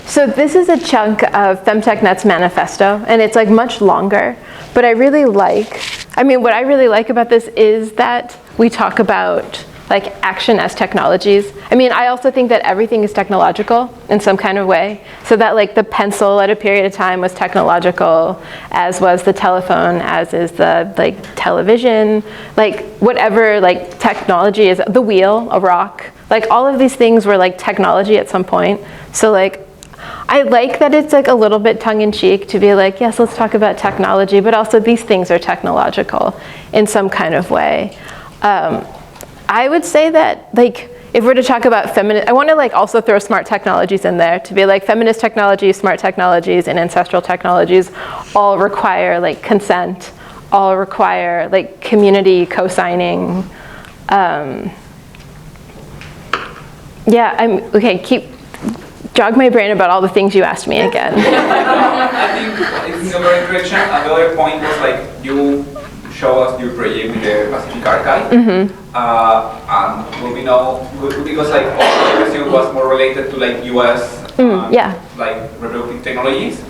So this is a chunk of FemTechNet's manifesto, and it's like much longer, but what I really like about this is that we talk about like action as technologies. I mean, I also think that everything is technological in some kind of way. So that like the pencil at a period of time was technological, as was the telephone, as is the like television, like whatever like technology is, the wheel, a rock, like all of these things were like technology at some point. So like, I like that it's like a little bit tongue-in-cheek to be like, yes, let's talk about technology, but also these things are technological in some kind of way. I would say that, like, if we're to talk about feminist, I want to like also throw smart technologies in there to be like feminist technologies, smart technologies, and ancestral technologies all require like consent, all require like community co-signing. Yeah, jog my brain about all the things you asked me again. I think it's in the right direction. Another point was like you show us your project with the Pacific Archive. And what we know, because like all the question was more related to like US like reproductive technologies,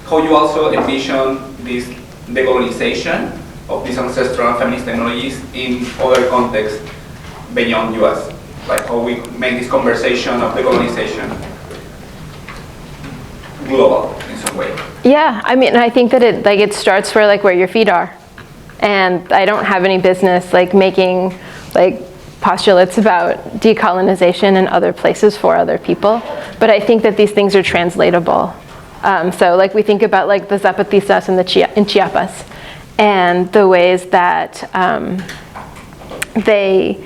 how you also envision this decolonization of these ancestral and feminist technologies in other contexts beyond US, like how we make this conversation of decolonization global in some way. Yeah, I mean, I think that it starts where your feet are. And I don't have any business like making like postulates about decolonization in other places for other people, but I think that these things are translatable. So like we think about like the Zapatistas in Chiapas and the ways that they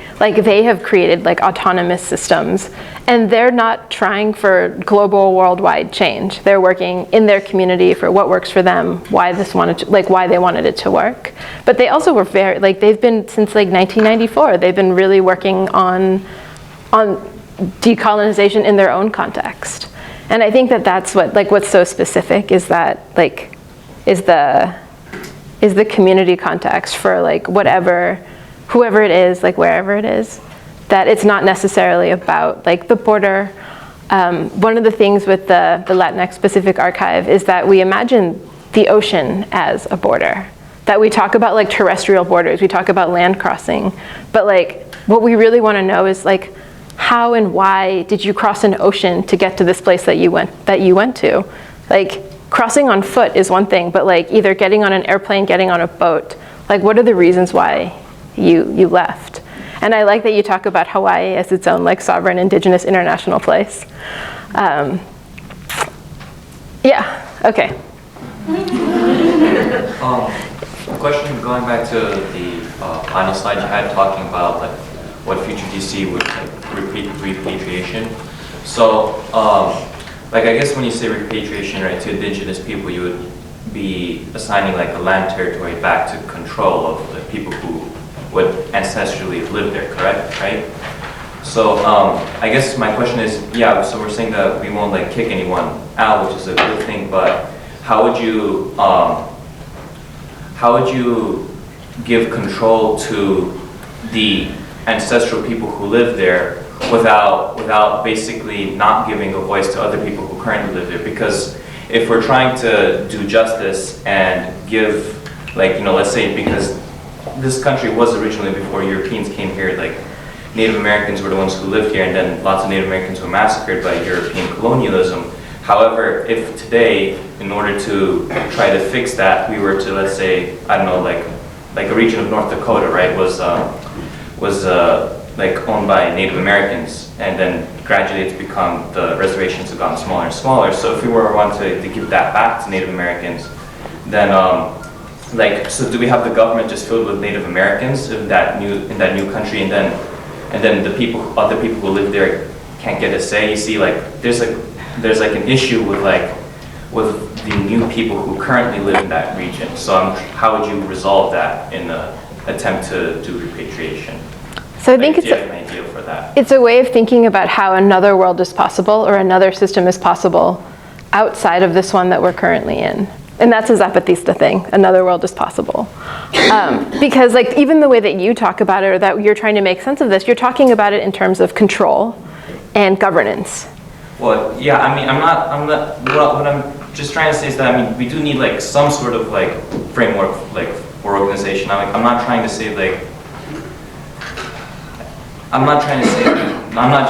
have created like autonomous systems, and they're not trying for global worldwide change. They're working in their community for what works for them, why they wanted it to work. But they also were very like they've been since like 1994. They've been really working on decolonization in their own context. And I think that that's what's so specific is that like is the community context for like whoever it is, like wherever it is, that it's not necessarily about like the border. One of the things with the Latinx Pacific Archive is that we imagine the ocean as a border, that we talk about like terrestrial borders, we talk about land crossing, but like what we really want to know is like how and why did you cross an ocean to get to this place that you went to? Like crossing on foot is one thing, but like either getting on an airplane, getting on a boat, like what are the reasons why you left? And I like that you talk about Hawaii as its own like sovereign indigenous international place. Yeah, okay. Question going back to the final slide you had talking about like what future DC would repatriation. So like I guess when you say repatriation, right, to indigenous people, you would be assigning like a land territory back to control of the people who would ancestrally live there, correct? Right? So I guess my question is, yeah, so we're saying that we won't like kick anyone out, which is a good thing, but how would you give control to the ancestral people who live there without basically not giving a voice to other people who currently live there? Because if we're trying to do justice and give, like, you know, let's say because this country was originally, before Europeans came here, like Native Americans were the ones who lived here, and then lots of Native Americans were massacred by European colonialism. However, if today, in order to try to fix that, we were to, let's say, I don't know, like a region of North Dakota, right, was like owned by Native Americans, and then gradually it's become, the reservations have gotten smaller and smaller. So if we were wanting to give that back to Native Americans, then so do we have the government just filled with Native Americans in that new country, and then the other people who live there can't get a say? You see, like there's like an issue with the new people who currently live in that region. So how would you resolve that in an attempt to do repatriation? So I think do you have an idea for that? It's a way of thinking about how another world is possible or another system is possible outside of this one that we're currently in. And that's a Zapatista thing, another world is possible. Because like even the way that you talk about it, or that you're trying to make sense of this, you're talking about it in terms of control and governance. Well, yeah, I mean, I'm not, what I'm just trying to say is that, I mean, we do need like some sort of like framework like for organization. I'm not trying to say like, I'm not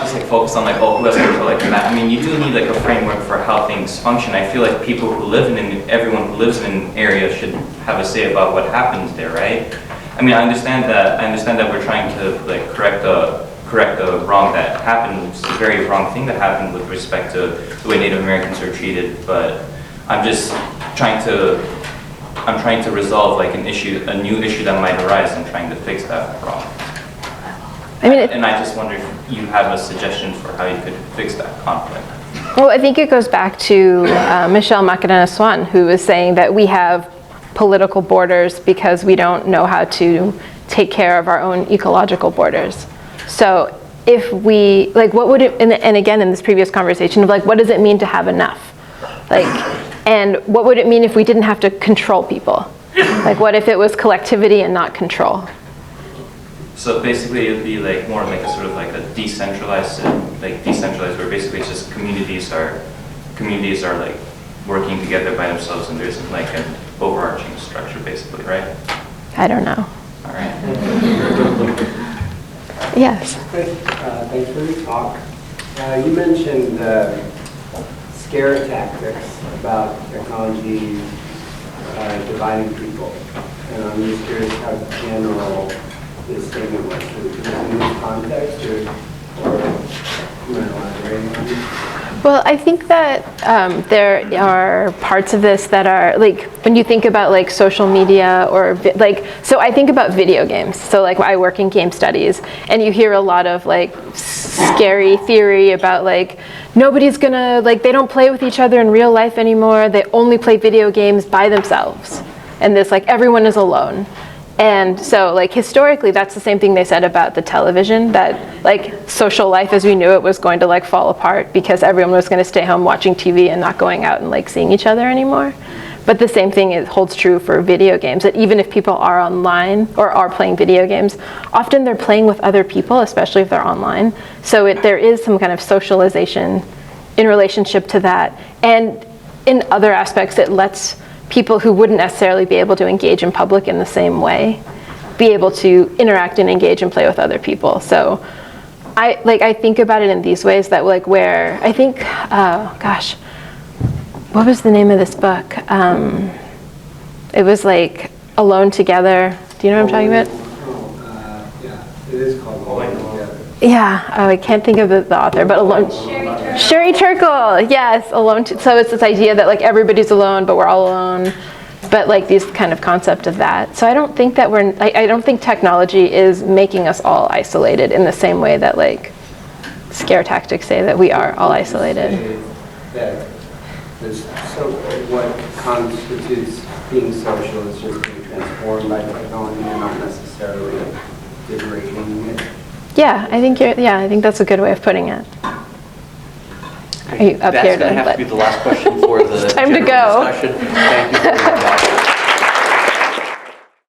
just like focused on like, oh, who has control like that. I mean, you do need like a framework for how things function. I feel like people who live everyone who lives in an area should have a say about what happens there, right? I mean, I understand that we're trying to like correct correct the wrong that happened. It's a very wrong thing that happened with respect to the way Native Americans are treated. But I'm just trying to resolve like a new issue that might arise, and trying to fix that problem. And I just wonder if you have a suggestion for how you could fix that conflict. Well, I think it goes back to Michelle Macarena Swan, who was saying that we have political borders because we don't know how to take care of our own ecological borders. So if we, like, what would it, and again in this previous conversation of like, what does it mean to have enough? Like, and what would it mean if we didn't have to control people? Like, what if it was collectivity and not control? So basically it'd be like more like a sort of like a decentralized, where basically it's just communities are like working together by themselves, and there's like an overarching structure basically, right? I don't know. All right. Yes. Thanks for the talk. You mentioned scare tactics about technology dividing people, and I'm just curious how general this statement was. Is it in this context, or you might elaborate on it? Well, I think that there are parts of this that are, like, when you think about like social media or so I think about video games. So like I work in game studies, and you hear a lot of like scary theory about like nobody's gonna, like, they don't play with each other in real life anymore. They only play video games by themselves. And this, like, everyone is alone. And so, like, historically, that's the same thing they said about the television, that, like, social life as we knew it was going to, like, fall apart because everyone was going to stay home watching TV and not going out and, like, seeing each other anymore. But the same thing holds true for video games, that even if people are online or are playing video games, often they're playing with other people, especially if they're online. So there is some kind of socialization in relationship to that. And in other aspects, it lets people who wouldn't necessarily be able to engage in public in the same way be able to interact and engage and play with other people. So I think about it in these ways, that, like, where I think, gosh, what was the name of this book? It was like Alone Together. Do you know what I'm talking about? Yeah, it is called Alone Together. Yeah, I can't think of the author, but Alone. Sherry Turkle, yes, Alone. So it's this idea that, like, everybody's alone, but we're all alone. But, like, these kind of concept of that. So I don't think that I don't think technology is making us all isolated in the same way that, like, scare tactics say that we are all isolated. So what constitutes being social is just being transformed by technology and not necessarily degrading it. Yeah, I think that's a good way of putting it. Are you up here? That's going to have to be the last question for the It's time to go. discussion. Thank you very much.